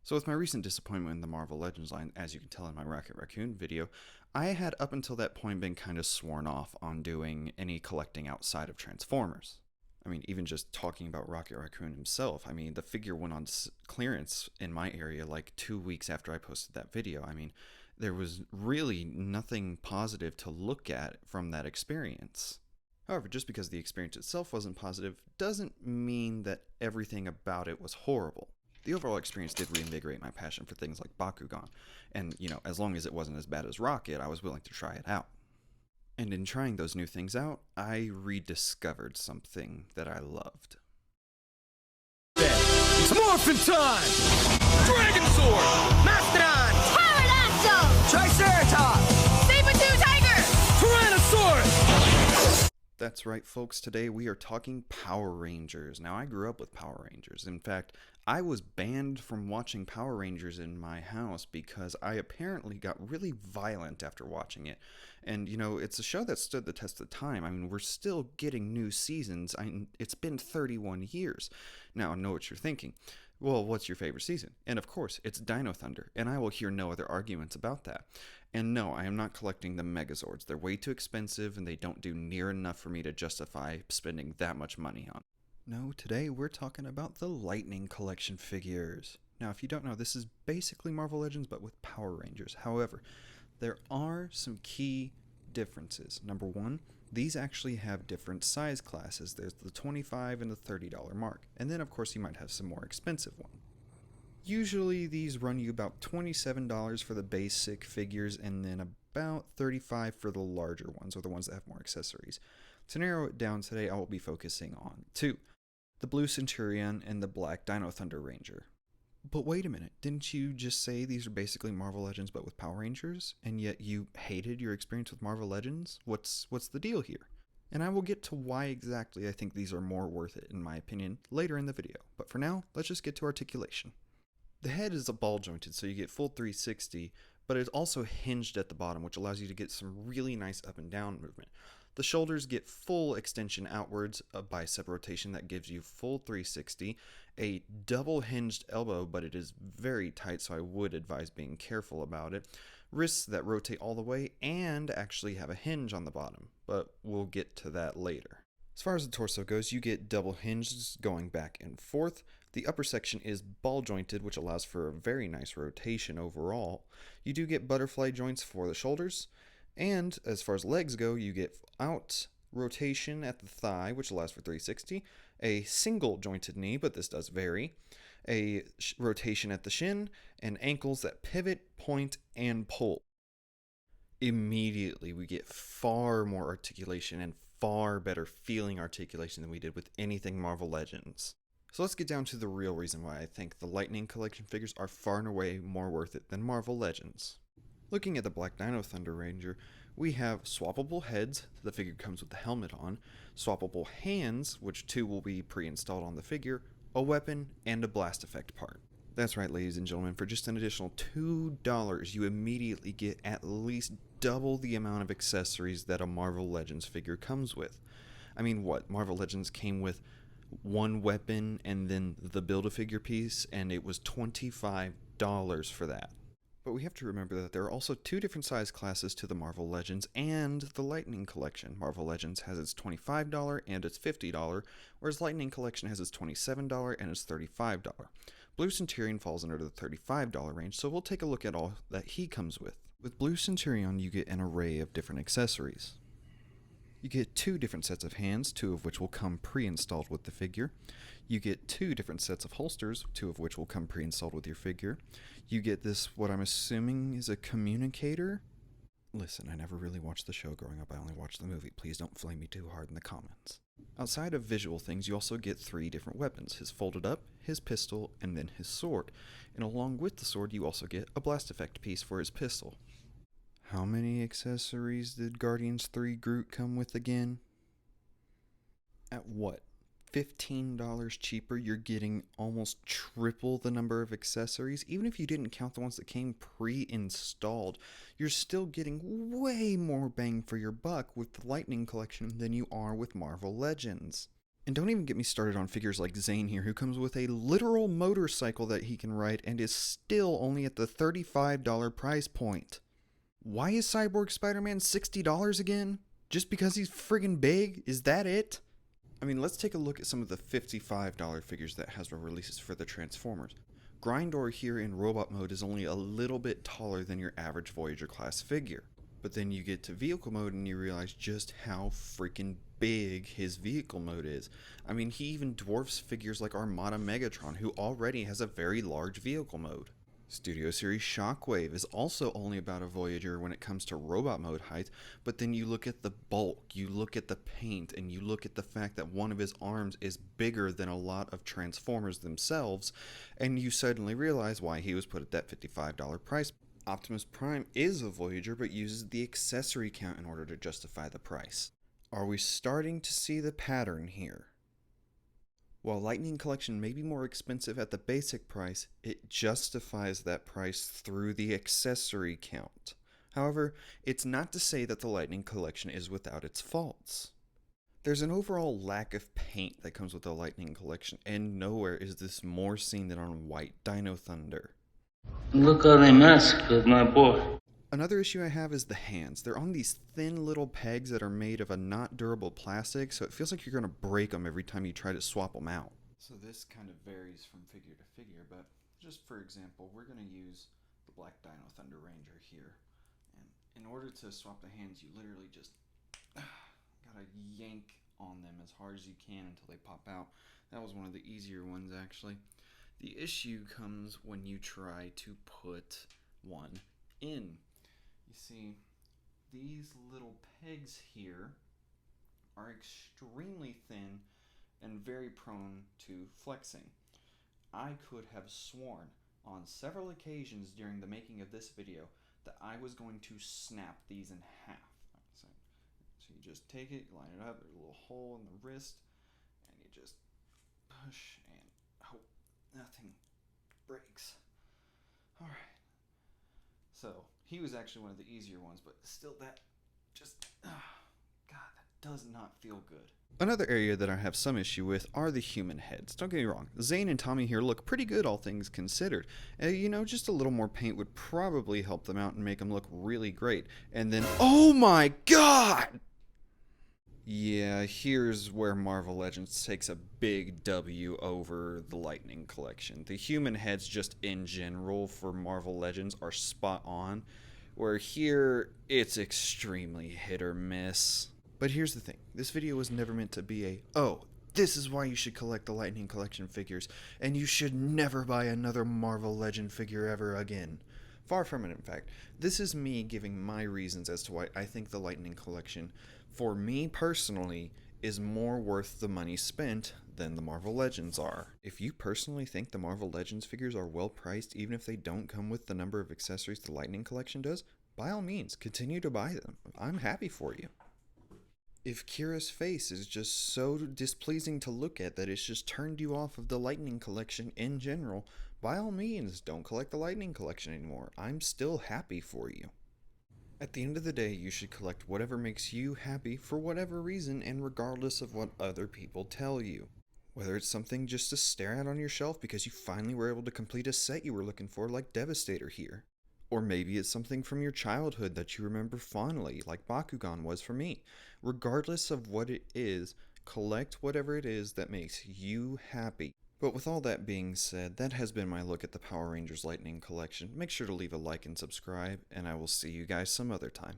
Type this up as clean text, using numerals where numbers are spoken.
So with my recent disappointment in the Marvel Legends line, as you can tell in my Rocket Raccoon video, I had up until that point been kind of sworn off on doing any collecting outside of Transformers. I mean, even just talking about Rocket Raccoon himself, I mean, the figure went on clearance in my area like 2 weeks after I posted that video. I mean, there was really nothing positive to look at from that experience. However, just because the experience itself wasn't positive doesn't mean that everything about it was horrible. The overall experience did reinvigorate my passion for things like Bakugan, and as long as it wasn't as bad as Rocket, I was willing to try it out. And in trying those new things out, I rediscovered something that I loved. It's morphin' time! Dragon Sword! Mastodon! Pterodactyl! Triceratops! Saber-tooth tiger! Tyrannosaurus! That's right, folks. Today we are talking Power Rangers. Now, I grew up with Power Rangers. In fact, I was banned from watching Power Rangers in my house because I apparently got really violent after watching it. And, it's a show that stood the test of time. I mean, we're still getting new seasons. It's been 31 years. Now, I know what you're thinking. Well, what's your favorite season? And of course, it's Dino Thunder, and I will hear no other arguments about that. And no, I am not collecting the Megazords. They're way too expensive, and they don't do near enough for me to justify spending that much money on. No, today we're talking about the Lightning Collection figures. Now, if you don't know, this is basically Marvel Legends, but with Power Rangers. However, there are some key differences. Number one, these actually have different size classes. There's the $25 and the $30 mark. And then, of course, you might have some more expensive ones. Usually, these run you about $27 for the basic figures and then about $35 for the larger ones, or the ones that have more accessories. To narrow it down today, I will be focusing on two: the Blue Centurion and the Black Dino Thunder Ranger. But wait a minute, didn't you just say these are basically Marvel Legends but with Power Rangers? And yet you hated your experience with Marvel Legends? What's the deal here? And I will get to why exactly I think these are more worth it, in my opinion, later in the video. But for now, let's just get to articulation. The head is a ball jointed, so you get full 360, but it's also hinged at the bottom, which allows you to get some really nice up and down movement. The shoulders get full extension outwards, a bicep rotation that gives you full 360, a double hinged elbow, but it is very tight, so I would advise being careful about it. Wrists that rotate all the way and actually have a hinge on the bottom, but we'll get to that later. As far as the torso goes, you get double hinges going back and forth. The upper section is ball jointed, which allows for a very nice rotation overall. You do get butterfly joints for the shoulders. And as far as legs go, you get out rotation at the thigh, which allows for 360, a single jointed knee, but this does vary, a rotation at the shin, and ankles that pivot, point, and pull. Immediately, we get far more articulation and far better feeling articulation than we did with anything Marvel Legends. So let's get down to the real reason why I think the Lightning Collection figures are far and away more worth it than Marvel Legends. Looking at the Black Dino Thunder Ranger, we have swappable heads, the figure comes with the helmet on, swappable hands, which two will be pre-installed on the figure, a weapon, and a blast effect part. That's right, ladies and gentlemen, for just an additional $2, you immediately get at least double the amount of accessories that a Marvel Legends figure comes with. I mean, what? Marvel Legends came with one weapon and then the Build-A-Figure piece, and it was $25 for that. But we have to remember that there are also two different size classes to the Marvel Legends and the Lightning Collection. Marvel Legends has its $25 and its $50, whereas Lightning Collection has its $27 and its $35. Blue Centurion falls under the $35 range, so we'll take a look at all that he comes with. With Blue Centurion, you get an array of different accessories. You get two different sets of hands, two of which will come pre-installed with the figure. You get two different sets of holsters, two of which will come pre-installed with your figure. You get this, what I'm assuming is a communicator. Listen, I never really watched the show growing up, I only watched the movie. Please don't flame me too hard in the comments. Outside of visual things, you also get three different weapons: his folded up, his pistol, and then his sword. And along with the sword, you also get a blast effect piece for his pistol. How many accessories did Guardians 3 Groot come with again? At what? $15 cheaper, you're getting almost triple the number of accessories. Even if you didn't count the ones that came pre-installed, you're still getting way more bang for your buck with the Lightning Collection than you are with Marvel Legends. And don't even get me started on figures like Zane here, who comes with a literal motorcycle that he can ride and is still only at the $35 price point. Why is Cyborg Spider-Man $60 again? Just because he's friggin' big? Is that it? I mean, let's take a look at some of the $55 figures that Hasbro releases for the Transformers. Grindor here in robot mode is only a little bit taller than your average Voyager class figure. But then you get to vehicle mode and you realize just how freaking big his vehicle mode is. I mean, he even dwarfs figures like Armada Megatron, who already has a very large vehicle mode. Studio Series Shockwave is also only about a Voyager when it comes to robot mode height, but then you look at the bulk, you look at the paint, and you look at the fact that one of his arms is bigger than a lot of Transformers themselves, and you suddenly realize why he was put at that $55 price. Optimus Prime is a Voyager, but uses the accessory count in order to justify the price. Are we starting to see the pattern here? While Lightning Collection may be more expensive at the basic price, it justifies that price through the accessory count. However, it's not to say that the Lightning Collection is without its faults. There's an overall lack of paint that comes with the Lightning Collection, and nowhere is this more seen than on White Dino Thunder. Look how they massacred my boy. Another issue I have is the hands. They're on these thin little pegs that are made of a not durable plastic, so it feels like you're going to break them every time you try to swap them out. So this kind of varies from figure to figure, but just for example, we're going to use the Black Dino Thunder Ranger here. And in order to swap the hands, you literally just gotta yank on them as hard as you can until they pop out. That was one of the easier ones, actually. The issue comes when you try to put one in. You see, these little pegs here are extremely thin and very prone to flexing. I could have sworn on several occasions during the making of this video that I was going to snap these in half. So you just take it, line it up, there's a little hole in the wrist, and you just push and hope nothing breaks. Alright. So, he was actually one of the easier ones, but still that just, God, that does not feel good. Another area that I have some issue with are the human heads. Don't get me wrong, Zane and Tommy here look pretty good, all things considered. You know, just a little more paint would probably help them out and make them look really great. And then, oh my God! Yeah, here's where Marvel Legends takes a big W over the Lightning Collection. The human heads just in general for Marvel Legends are spot on, where here it's extremely hit or miss. But here's the thing, this video was never meant to be a, oh, this is why you should collect the Lightning Collection figures, and you should never buy another Marvel Legend figure ever again. Far from it, in fact. This is me giving my reasons as to why I think the Lightning Collection, for me personally, is more worth the money spent than the Marvel Legends are. If you personally think the Marvel Legends figures are well priced even if they don't come with the number of accessories the Lightning Collection does, by all means, continue to buy them. I'm happy for you. If Kira's face is just so displeasing to look at that it's just turned you off of the Lightning Collection in general, by all means, don't collect the Lightning Collection anymore. I'm still happy for you. At the end of the day, you should collect whatever makes you happy for whatever reason and regardless of what other people tell you. Whether it's something just to stare at on your shelf because you finally were able to complete a set you were looking for like Devastator here. Or maybe it's something from your childhood that you remember fondly, like Bakugan was for me. Regardless of what it is, collect whatever it is that makes you happy. But with all that being said, that has been my look at the Power Rangers Lightning Collection. Make sure to leave a like and subscribe, and I will see you guys some other time.